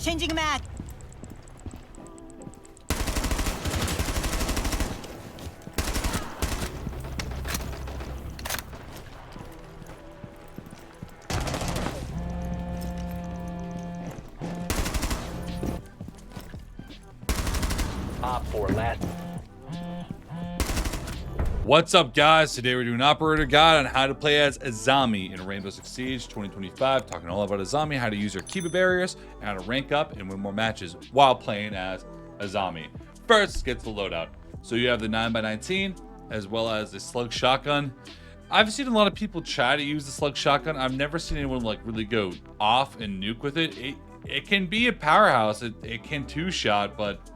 Changing mag. Op 4 last. What's up, guys? Today we're doing Operator Guide on how to play as Azami in Rainbow Six Siege 2025. Talking all about Azami, how to use your Kiba Barriers, and how to rank up and win more matches while playing as Azami. First, let's get to the loadout. So you have the 9x19 as well as the slug shotgun. I've seen a lot of people try to use the slug shotgun. I've never seen anyone like really go off and nuke with it. It can be a powerhouse. It can two-shot, but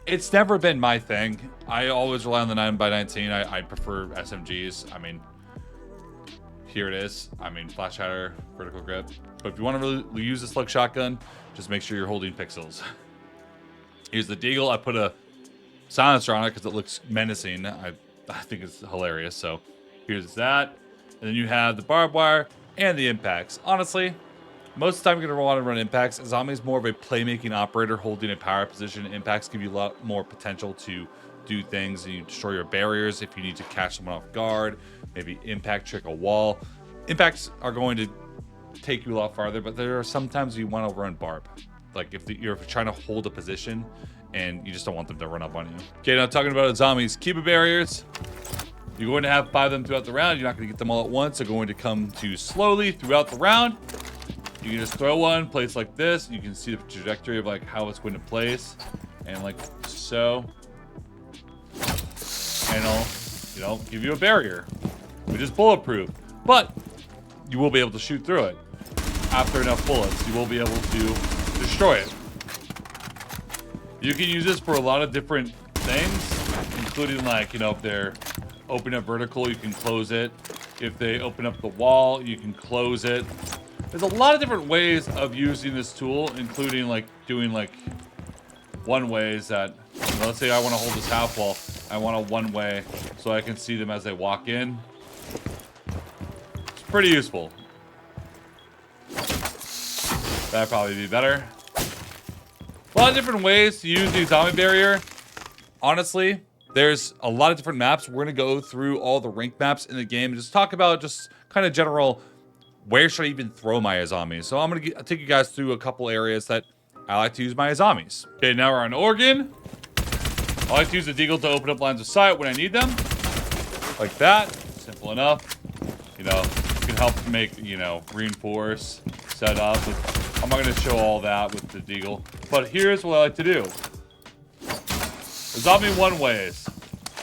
it's never been my thing. I always rely on the 9x19. I prefer SMGs. I mean, here it is. I mean, flash shatter, vertical grip. But if you want to really use the slug shotgun, just make sure you're holding pixels. Here's the deagle. I put a silencer on it because it looks menacing. I think it's hilarious. So here's that. And then you have the barbed wire and the impacts. Honestly, most of the time you're going to want to run impacts. Azami is more of a playmaking operator holding a power position. Impacts give you a lot more potential to do things, and you destroy your barriers if you need to catch someone off guard, maybe impact trick a wall. Impacts are going to take you a lot farther, but there are sometimes you want to run barb. Like if you're trying to hold a position and you just don't want them to run up on you. Okay, now talking about Azami's Kiba Barriers. You're going to have 5 of them throughout the round. You're not going to get them all at once. They're going to come to you slowly throughout the round. You can just throw one, place like this. You can see the trajectory of like how it's going to place, and like so. And it'll, give you a barrier, which is bulletproof, but you will be able to shoot through it. After enough bullets, you will be able to destroy it. You can use this for a lot of different things, including like, if they're open up vertical, you can close it. If they open up the wall, you can close it. There's a lot of different ways of using this tool, including like doing like one ways that, let's say I want to hold this half wall. I want a one way so I can see them as they walk in. It's pretty useful. That'd probably be better. A lot of different ways to use the Azami barrier. Honestly, there's a lot of different maps. We're going to go through all the rank maps in the game and just talk about just kind of general, where should I even throw my Azami? So I'm going to take you guys through a couple areas that I like to use my Azamis. Okay, now we're on Oregon. I like to use the deagle to open up lines of sight when I need them. Like that. Simple enough. You can help make, reinforce, set up. I'm not going to show all that with the deagle. But here's what I like to do. Azami one ways.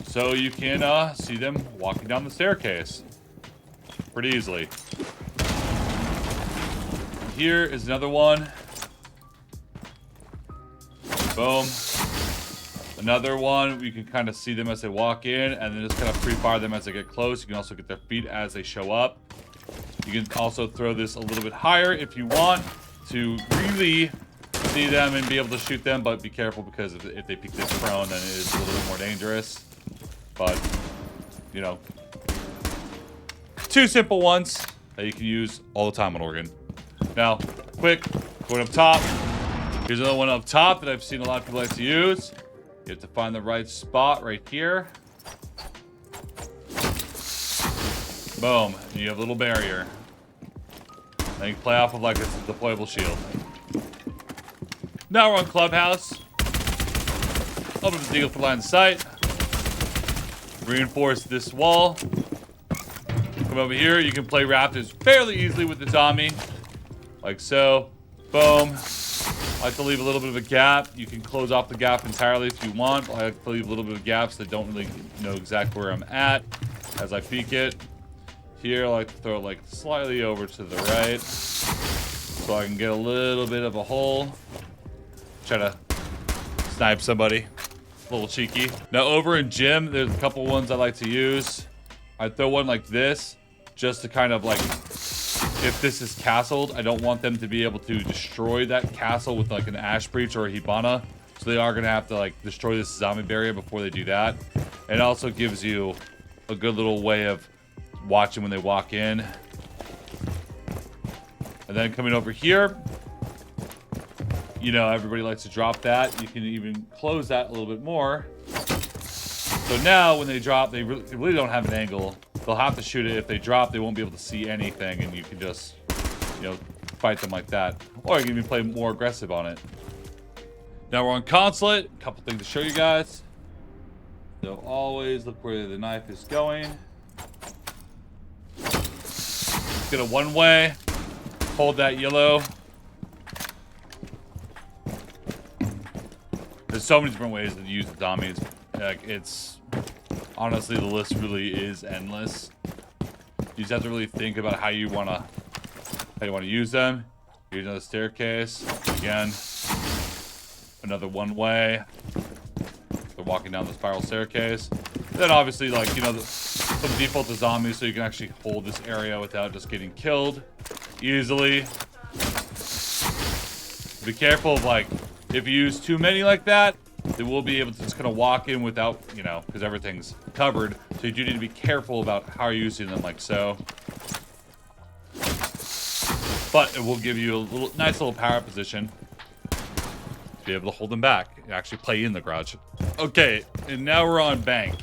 So you can see them walking down the staircase pretty easily. Here is another one. Boom. Another one, you can kind of see them as they walk in, and then just kind of pre-fire them as they get close. You can also get their feet as they show up. You can also throw this a little bit higher if you want to really see them and be able to shoot them, but be careful because if they peek this prone, then it is a little bit more dangerous. But, 2 simple ones that you can use all the time on Oregon. Now, quick, going up top. Here's another one up top that I've seen a lot of people like to use. You have to find the right spot right here. Boom. And you have a little barrier. Then you play off of like a deployable shield. Now we're on Clubhouse. Open the deagle for line of sight. Reinforce this wall. Come over here. You can play Raptors fairly easily with the Azami. Like so. Boom. I like to leave a little bit of a gap. You can close off the gap entirely if you want. I like to leave a little bit of gaps that don't really know exactly where I'm at as I peek it. Here, I like to throw it like slightly over to the right so I can get a little bit of a hole. Try to snipe somebody. A little cheeky. Now over in gym, there's a couple ones I like to use. I throw one like this just to kind of like, if this is castled, I don't want them to be able to destroy that castle with like an Ash Breach or a Hibana. So they are going to have to like destroy this zombie barrier before they do that. It also gives you a good little way of watching when they walk in. And then coming over here, you know, everybody likes to drop that. You can even close that a little bit more. So now when they drop, they really don't have an angle. They'll have to shoot it. If they drop, they won't be able to see anything, and you can just, you know, fight them like that. Or you can even play more aggressive on it. Now we're on Consulate. A couple things to show you guys. So always look where the knife is going. Get a one-way. Hold that yellow. There's so many different ways to use the zombies. Like, it's honestly, the list really is endless. You just have to really think about how you wanna use them. Here's another staircase. Again, another one-way. They're walking down the spiral staircase. Then obviously, like, you know, some default to zombies, so you can actually hold this area without just getting killed easily. Be careful of, like, if you use too many like that, they will be able to just kind of walk in without, you know, because everything's covered. So you do need to be careful about how you're using them, like so. But it will give you a nice little power position to be able to hold them back and actually play in the garage. Okay, and now we're on bank.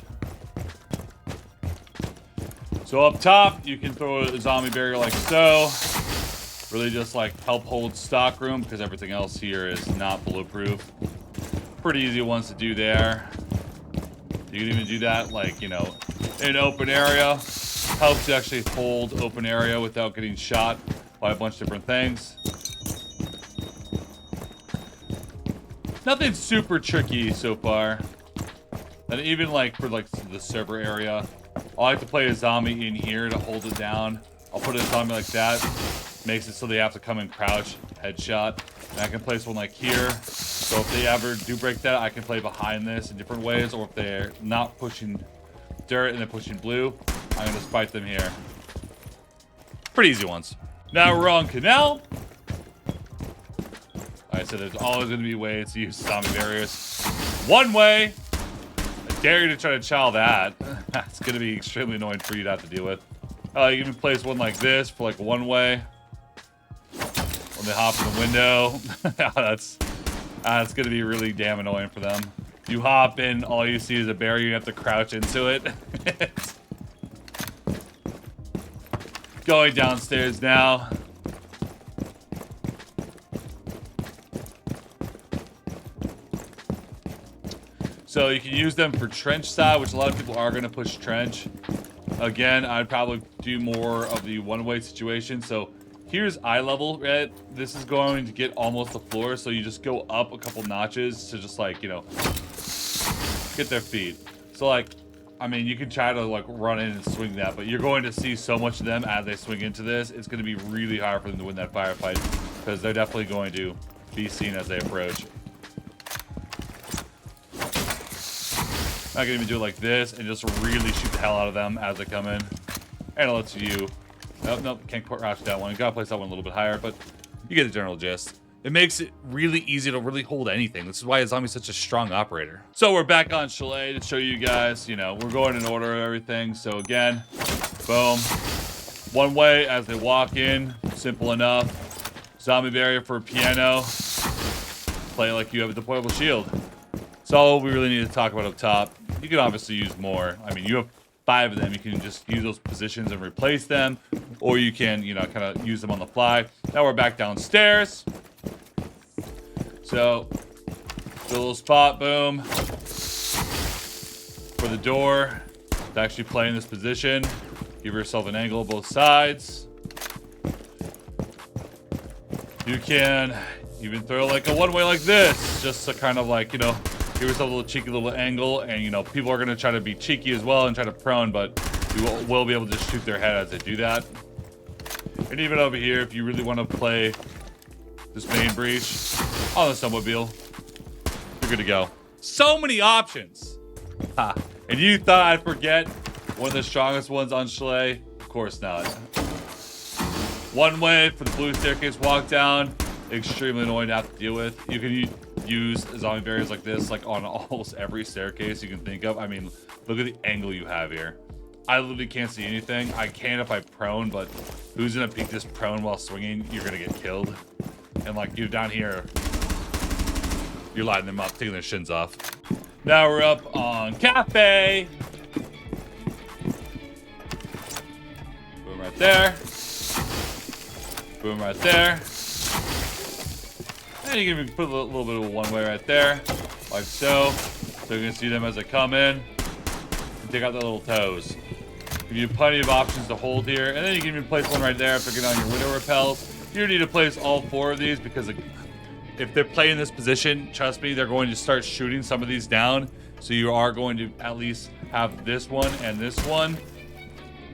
So up top, you can throw a zombie barrier like so. Really just like help hold stock room because everything else here is not bulletproof. Pretty easy ones to do there. You can even do that like, you know, in open area. Helps you actually hold open area without getting shot by a bunch of different things. Nothing super tricky so far. And even like for like the server area, I like to play a zombie in here to hold it down. I'll put a zombie like that. Makes it so they have to come and crouch, headshot. And I can place one like here. So if they ever do break that, I can play behind this in different ways. Or if they're not pushing dirt and they're pushing blue, I'm going to spike them here. Pretty easy ones. Now we're on Kanal. Like I said, there's always going to be ways to use zombie barriers. One way. I dare you to try to chow that. That's going to be extremely annoying for you to have to deal with. You can place one like this for like one way. When they hop in the window. That's going to be really damn annoying for them. You hop in, all you see is a barrier, you have to crouch into it. Going downstairs now. So you can use them for trench side, which a lot of people are going to push trench. Again, I'd probably do more of the one-way situation. So here's eye level, right? This is going to get almost the floor, so you just go up a couple notches to just like, you know, get their feet. So like, I mean, you can try to like run in and swing that, but you're going to see so much of them as they swing into this. It's going to be really hard for them to win that firefight because they're definitely going to be seen as they approach. I can even do it like this and just really shoot the hell out of them as they come in. And it lets you... Nope, can't crouch that one. You gotta place that one a little bit higher, but you get the general gist. It makes it really easy to really hold anything. This is why Azami's such a strong operator. So we're back on Chalet to show you guys, you know, we're going in order of everything. So again, boom. One way as they walk in, simple enough. Zombie barrier for piano. Play like you have a deployable shield. That's all we really need to talk about up top. You can obviously use more. I mean, you have 5 of them. You can just use those positions and replace them, or you can, you know, kind of use them on the fly. Now we're back downstairs. So, do a little spot, boom, for the door. To actually play in this position. Give yourself an angle on both sides. You can even throw like a one-way like this, just to kind of like, you know, give yourself a little cheeky little angle, and you know, people are going to try to be cheeky as well and try to prone, but you will be able to just shoot their head as they do that. And even over here, if you really want to play this main breach on the snowmobile, you're good to go. So many options. Ha. And you thought I'd forget one of the strongest ones on Chalet? Of course not. One way for the blue staircase walk down. Extremely annoying to have to deal with. You can use zombie barriers like this, like on almost every staircase you can think of. I mean, look at the angle you have here. I literally can't see anything. I can if I prone, but who's gonna peek this prone while swinging? You're gonna get killed. And like you down here, you're lighting them up, taking their shins off. Now we're up on Kafe. Boom right there. Boom right there. And you can even put a little bit of a one-way right there, like so. So you can see them as they come in. And take out their little toes. Give you plenty of options to hold here. And then you can even place one right there after getting on your window repels. You need to place all 4 of these because if they're playing this position, trust me, they're going to start shooting some of these down. So you are going to at least have this one and this one.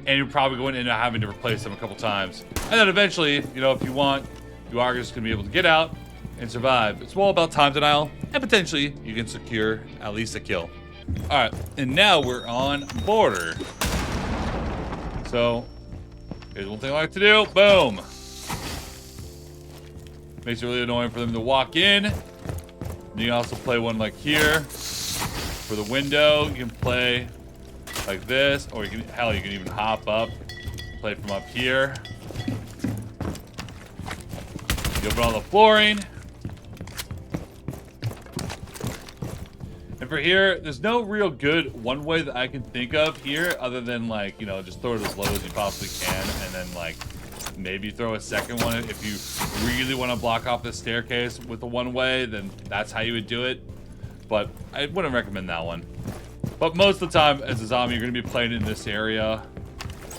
And you're probably going to end up having to replace them a couple times. And then eventually, you know, if you want, you are just going to be able to get out and survive. It's all about time denial. And potentially, you can secure at least a kill. All right, and now we're on border. So, here's one thing I like to do. Boom. Makes it really annoying for them to walk in. And you can also play one like here. For the window, you can play like this. Or you can, hell, you can even hop up. Play from up here. You open all the flooring. And for here, there's no real good one way that I can think of here other than like, you know, just throw it as low as you possibly can and then like maybe throw a second one. If you really want to block off the staircase with a one way, then that's how you would do it. But I wouldn't recommend that one. But most of the time as a zombie, you're going to be playing in this area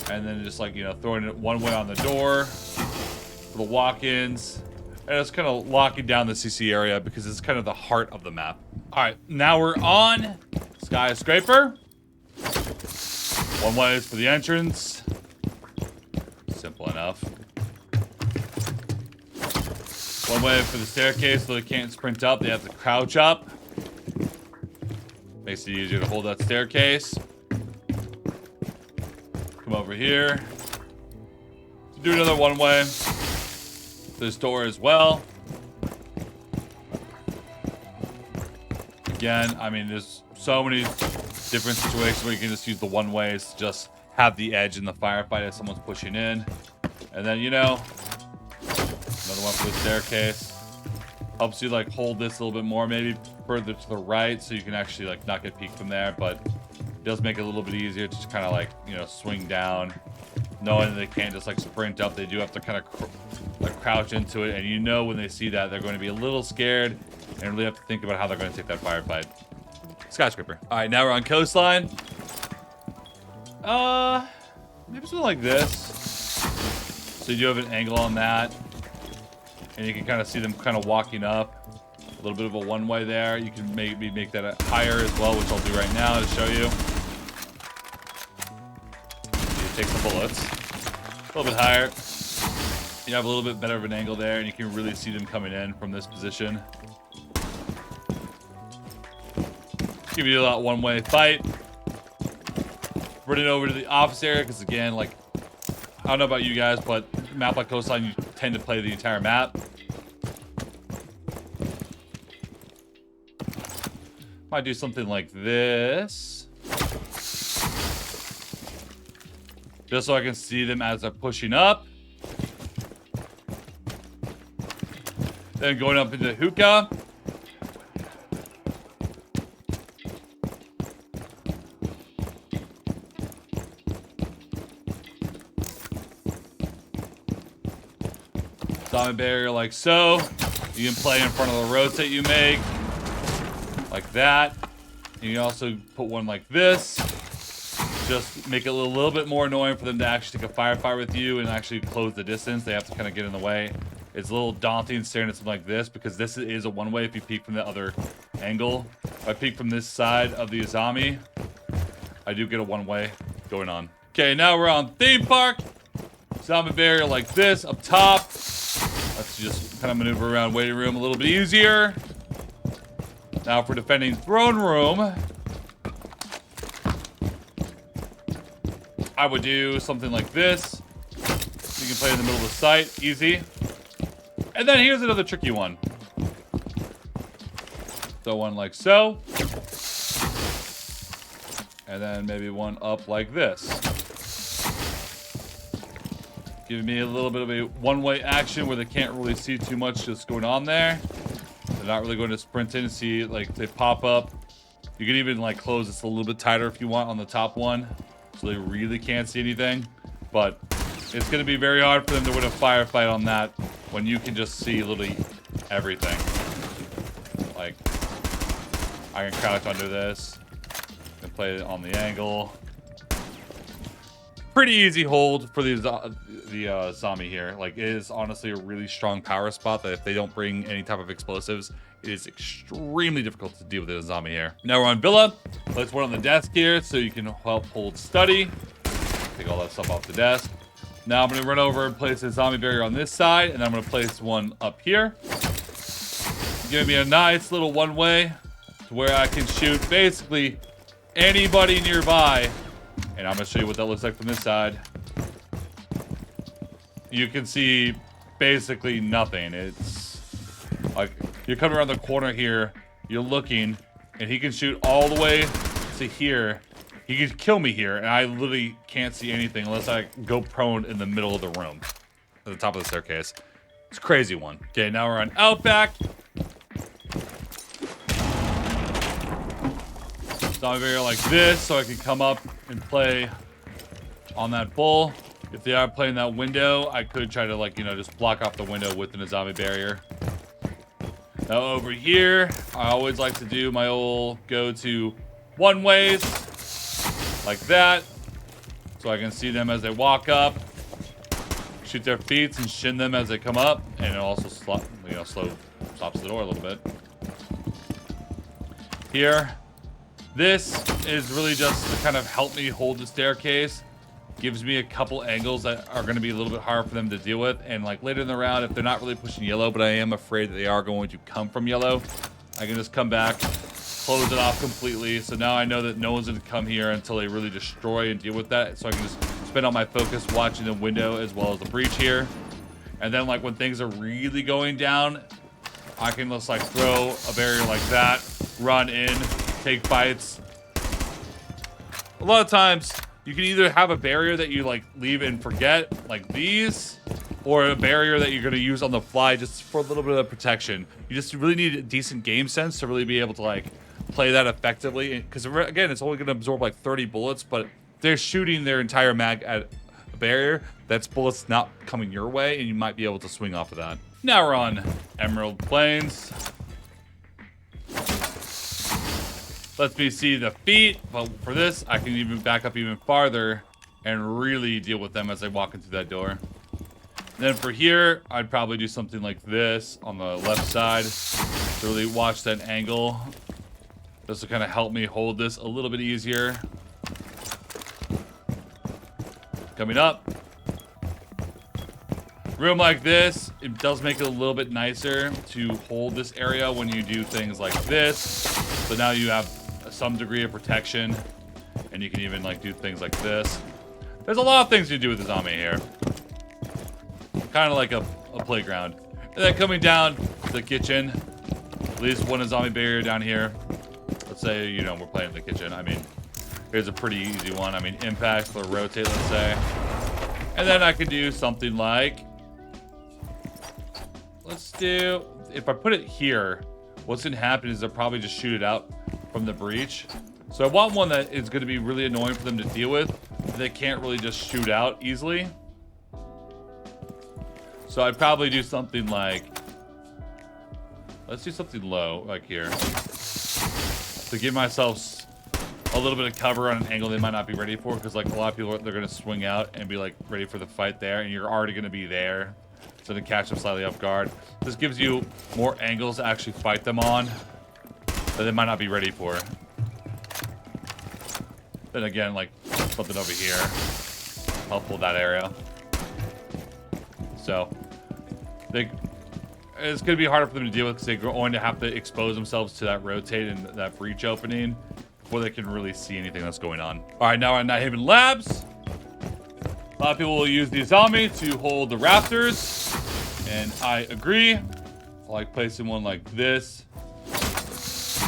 and then just like, you know, throwing it one way on the door for the walk-ins. And it's kind of locking down the CC area because it's kind of the heart of the map. All right, now we're on Skyscraper. One way is for the entrance. Simple enough. One way for the staircase so they can't sprint up. They have to crouch up. Makes it easier to hold that staircase. Come over here. Do another one way. This door as well. Again, I mean, there's so many different situations where you can just use the one ways to just have the edge in the firefight as someone's pushing in. And then, you know, another one for the staircase. Helps you like hold this a little bit more, maybe further to the right so you can actually like not get peeked from there, but it does make it a little bit easier to just kind of like, you know, swing down. Knowing that they can't just like sprint up, they do have to kind of like crouch into it, and you know when they see that they're going to be a little scared and really have to think about how they're going to take that firefight. Skyscraper. All right, now we're on Coastline. Maybe something like this. So you do have an angle on that, and you can kind of see them kind of walking up. A little bit of a one-way there. You can maybe make that higher as well, which I'll do right now to show you. Take some bullets. A little bit higher. You have a little bit better of an angle there, and you can really see them coming in from this position. Give you that one-way fight. Running over to the office area, because again, like, I don't know about you guys, but a map like Coastline, you tend to play the entire map. Might do something like this. Just so I can see them as they're pushing up. Then going up into the hookah. Zombie barrier like so. You can play in front of the rotate you make. Like that. You can also put one like this. Just make it a little bit more annoying for them to actually take a firefight with you and actually close the distance. They have to kind of get in the way. It's a little daunting staring at something like this because this is a one-way if you peek from the other angle. If I peek from this side of the Azami, I do get a one-way going on. Okay, now we're on theme park. Zombie barrier like this up top. Let's just kind of maneuver around waiting room a little bit easier. Now for defending throne room, I would do something like this. You can play in the middle of the site, easy. And then here's another tricky one. Throw one like so. And then maybe one up like this. Giving me a little bit of a one-way action where they can't really see too much just going on there. And They're not really going to sprint in and see, like, they pop up. You can even, like, close this a little bit tighter if you want on the top one, so they really can't see anything. But it's going to be very hard for them to win a firefight on that when you can just see literally everything. Like, I can crouch under this and play it on the angle. Pretty easy hold for the Azami here. Like, it is honestly a really strong power spot that if they don't bring any type of explosives, it is extremely difficult to deal with the Azami here. Now we're on Villa. Let's put on the desk here so you can help hold study. Take all that stuff off the desk. Now I'm going to run over and place a Azami barrier on this side, and I'm going to place one up here. Give me a nice little one-way to where I can shoot basically anybody nearby. And I'm going to show you what that looks like from this side. You can see basically nothing. It's like you're coming around the corner here, you're looking, and he can shoot all the way to here. He can kill me here, and I literally can't see anything unless I go prone in the middle of the room at the top of the staircase. It's a crazy one. Okay, now we're on Outback. Zombie barrier like this, so I can come up and play on that bull. If they are playing that window, I could try to, like, you know, just block off the window with an Azami barrier. Now over here, I always like to do my old go-to one-ways like that, so I can see them as they walk up, shoot their feet and shin them as they come up, and it also stops the door a little bit. Here, this is really just to kind of help me hold the staircase. Gives me a couple angles that are going to be a little bit hard for them to deal with. And like later in the round, if they're not really pushing yellow, but I am afraid that they are going to come from yellow, I can just come back, close it off completely. So now I know that no one's going to come here until they really destroy and deal with that. So I can just spend all my focus watching the window as well as the breach here. And then like when things are really going down, I can just like throw a barrier like that, run in, take bites. A lot of times you can either have a barrier that you like leave and forget like these, or a barrier that you're going to use on the fly just for a little bit of protection. You just really need a decent game sense to really be able to like play that effectively, because again, it's only going to absorb like 30 bullets, but they're shooting their entire mag at a barrier. That's bullets not coming your way, and you might be able to swing off of that. Now we're on Emerald Plains. Lets me see the feet, but for this, I can even back up even farther and really deal with them as they walk into that door. Then for here, I'd probably do something like this on the left side to really watch that angle. Just to kind of help me hold this a little bit easier. Coming up. Room like this, it does make it a little bit nicer to hold this area when you do things like this. So now you have some degree of protection, and you can even like do things like this. There's a lot of things you do with the Azami here. Kind of like a playground. And then coming down to the kitchen, at least one Azami barrier down here. Let's say, you know, we're playing in the kitchen. I mean, here's a pretty easy one. I mean, impact or rotate, let's say. And then I could do something like, let's do, if I put it here, what's going to happen is they'll probably just shoot it out from the breach. So I want one that is going to be really annoying for them to deal with. They can't really just shoot out easily. So I'd probably do something like, let's do something low, like here. To give myself a little bit of cover on an angle they might not be ready for, because like a lot of people, they're going to swing out and be like ready for the fight there, and you're already going to be there. So to catch them slightly off guard. This gives you more angles to actually fight them on that they might not be ready for. Then again, like something over here, helpful that area. So it's going to be harder for them to deal with because they're going to have to expose themselves to that rotate and that breach opening before they can really see anything that's going on. All right, now we're at Night Haven Labs. A lot of people will use the Azami to hold the rafters, and I agree. I like placing one like this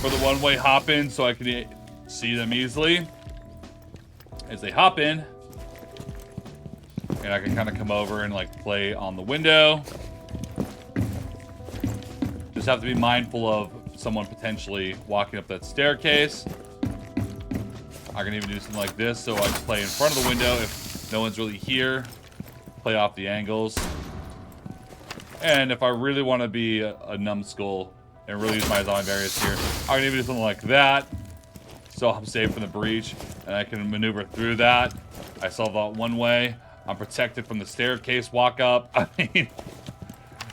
for the one-way hop in so I can see them easily as they hop in. And I can kind of come over and like play on the window. Just just have to be mindful of someone potentially walking up that staircase. I can even do something like this, so I can play in front of the window if no one's really here. Play off the angles. And if I really want to be a numbskull and really use my Azami Barriers here, I can even do something like that. So I'm safe from the breach, and I can maneuver through that. I solve that one way. I'm protected from the staircase walk up. I mean,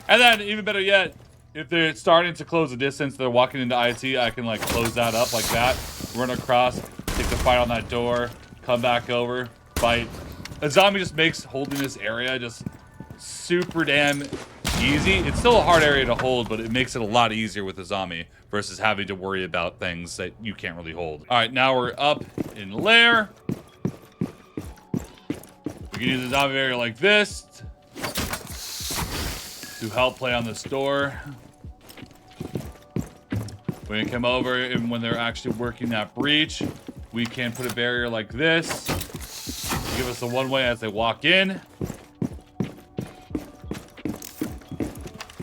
and then even better yet, if they're starting to close the distance, they're walking into IT, I can like close that up like that, run across, take the fight on that door, come back over, fight. Azami just makes holding this area just super damn easy. It's still a hard area to hold, but it makes it a lot easier with Azami versus having to worry about things that you can't really hold. All right, now we're up in Lair. We can use a Azami barrier like this to help play on this door. We can come over, and when they're actually working that breach, we can put a barrier like this. Give us a one-way as they walk in.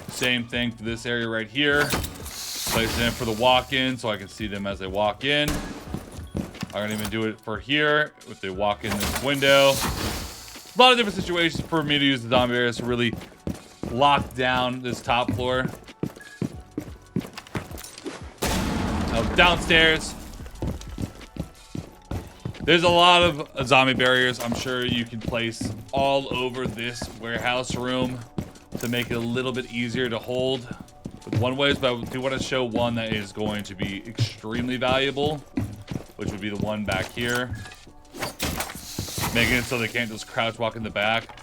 Same thing for this area right here. Place it in for the walk-in so I can see them as they walk in. I can even do it for here if they walk in this window. A lot of different situations for me to use the Azami barriers to really lock down this top floor. Now downstairs, there's a lot of Azami barriers. I'm sure you can place all over this warehouse room to make it a little bit easier to hold with one ways, but I do want to show one that is going to be extremely valuable, which would be the one back here. Making it so they can't just crouch walk in the back.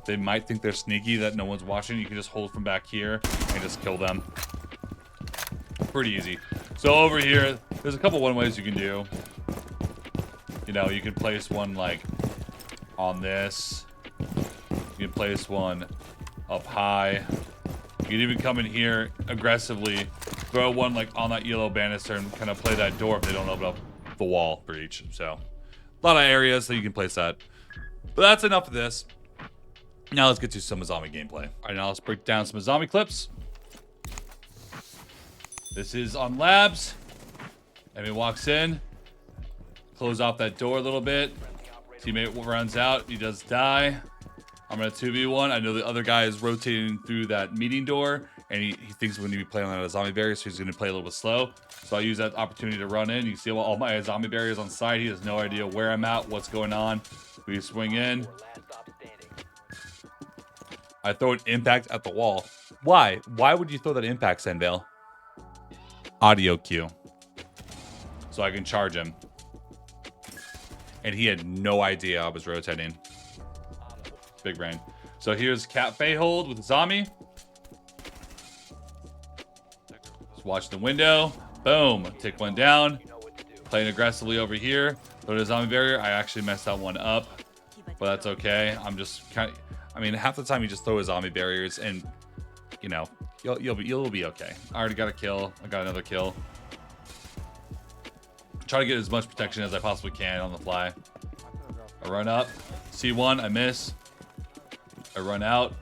They might think they're sneaky, that no one's watching. You can just hold from back here and just kill them. Pretty easy. So over here, there's a couple one ways you can do. You know, you can place one like on this. You can place one up high. You can even come in here aggressively, throw one like on that yellow banister and kind of play that door if they don't open up the wall for each. So a lot of areas that you can place that. But that's enough of this. Now let's get to some Azami gameplay. All right, now let's break down some Azami clips. This is on labs. Enemy walks in. Close off that door a little bit. Teammate runs out. He does die. I'm going to 2v1. I know the other guy is rotating through that meeting door, and he thinks we're going to be playing on that Azami barrier, so he's going to play a little bit slow. So I use that opportunity to run in. You see all my Azami barriers on site. He has no idea where I'm at, what's going on. We swing in. I throw an impact at the wall. Why? Why would you throw that impact, SenVale? Audio cue. So I can charge him. And he had no idea I was rotating. Big brain. So here's Kafe hold with Azami. Just watch the window. Boom. Take one down. Playing aggressively over here. Throw the Azami barrier. I actually messed that one up. But that's okay. I'm just kind of... I mean, half the time you just throw Azami barriers and, you know, you'll be okay. I already got a kill. I got another kill. Try to get as much protection as I possibly can on the fly. I run up. C1. I miss. I run out.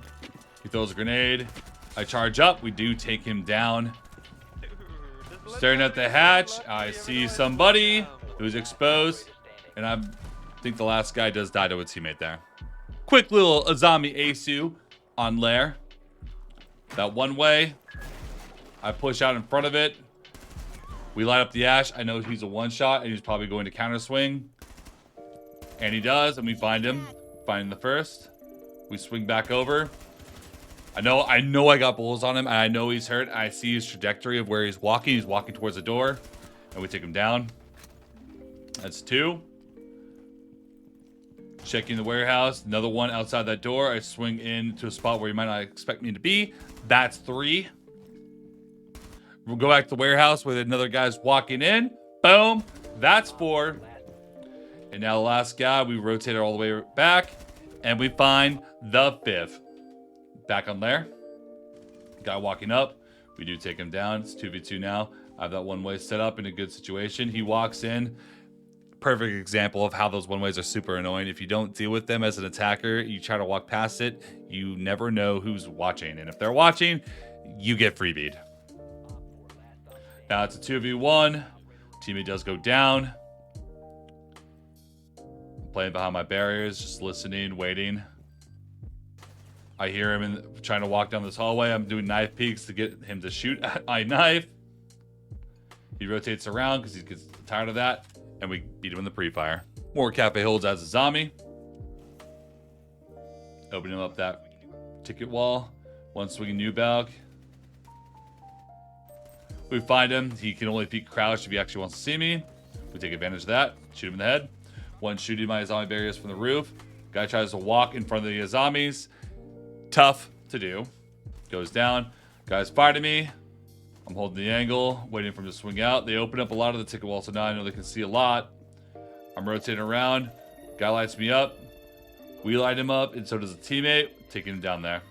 He throws a grenade. I charge up. We do take him down. Staring at the hatch. I see somebody who's exposed. And I think the last guy does die to a teammate there. Quick little Azami Asu on Lair. That one way. I push out in front of it. We light up the ash. I know he's a one-shot, and he's probably going to counter swing. And he does, and we find him. Find the first. We swing back over. I know I got bullets on him, and I know he's hurt. I see his trajectory of where he's walking. He's walking towards the door, and we take him down. That's 2. Checking the warehouse. Another one outside that door. I swing in to a spot where you might not expect me to be. That's 3. We'll go back to the warehouse where another guy's walking in. Boom. That's 4. And now the last guy, we rotate it all the way back. And we find the 5th. Back on Lair. Guy walking up. We do take him down. It's 2v2 now. I have that one way set up in a good situation. He walks in. Perfect example of how those one ways are super annoying. If you don't deal with them as an attacker, you try to walk past it, you never know who's watching. And if they're watching, you get freebied. Now it's a 2v1. Teammate does go down. I'm playing behind my barriers, just listening, waiting. I hear him trying to walk down this hallway. I'm doing knife peeks to get him to shoot at my knife. He rotates around because he gets tired of that. And we beat him in the pre-fire. More Kafe holds as Azami. Open him up that ticket wall. One swinging new bag. We find him. He can only peek crouched if he actually wants to see me. We take advantage of that. Shoot him in the head. One shooting my Azami barriers from the roof. Guy tries to walk in front of the Azamis. Tough to do. Goes down. Guy's fighting me. I'm holding the angle, waiting for him to swing out. They open up a lot of the ticket wall, so now I know they can see a lot. I'm rotating around. Guy lights me up. We light him up, and so does a teammate, taking him down there.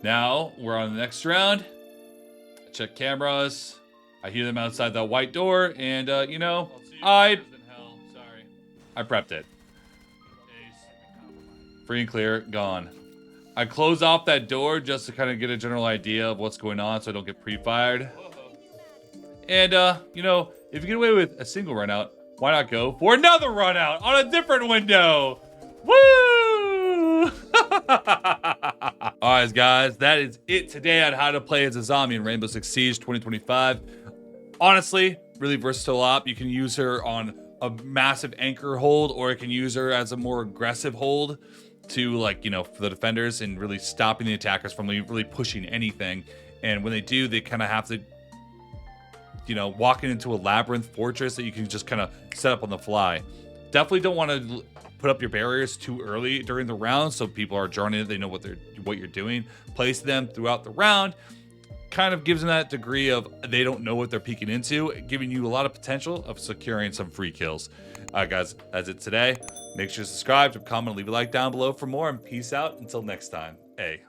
Now, we're on the next round. Check cameras. I hear them outside that white door, and, you know, I prepped it. Free and clear, gone. I close off that door just to kind of get a general idea of what's going on so I don't get pre-fired. And, you know, if you get away with a single run out, why not go for another run out on a different window? Woo! Alright, guys, that is it today on how to play as Azami in Rainbow Six Siege 2025. Honestly, really versatile op. You can use her on a massive anchor hold, or you can use her as a more aggressive hold to, like, you know, for the defenders and really stopping the attackers from really pushing anything. And when they do, they kind of have to, you know, walking into a labyrinth fortress that you can just kind of set up on the fly. Definitely don't want to put up your barriers too early during the round so people are joining it. They know what you're doing. Place them throughout the round. Kind of gives them that degree of they don't know what they're peeking into, giving you a lot of potential of securing some free kills. All right, guys, that's it today. Make sure to subscribe, comment, leave a like down below for more, and peace out until next time. Hey.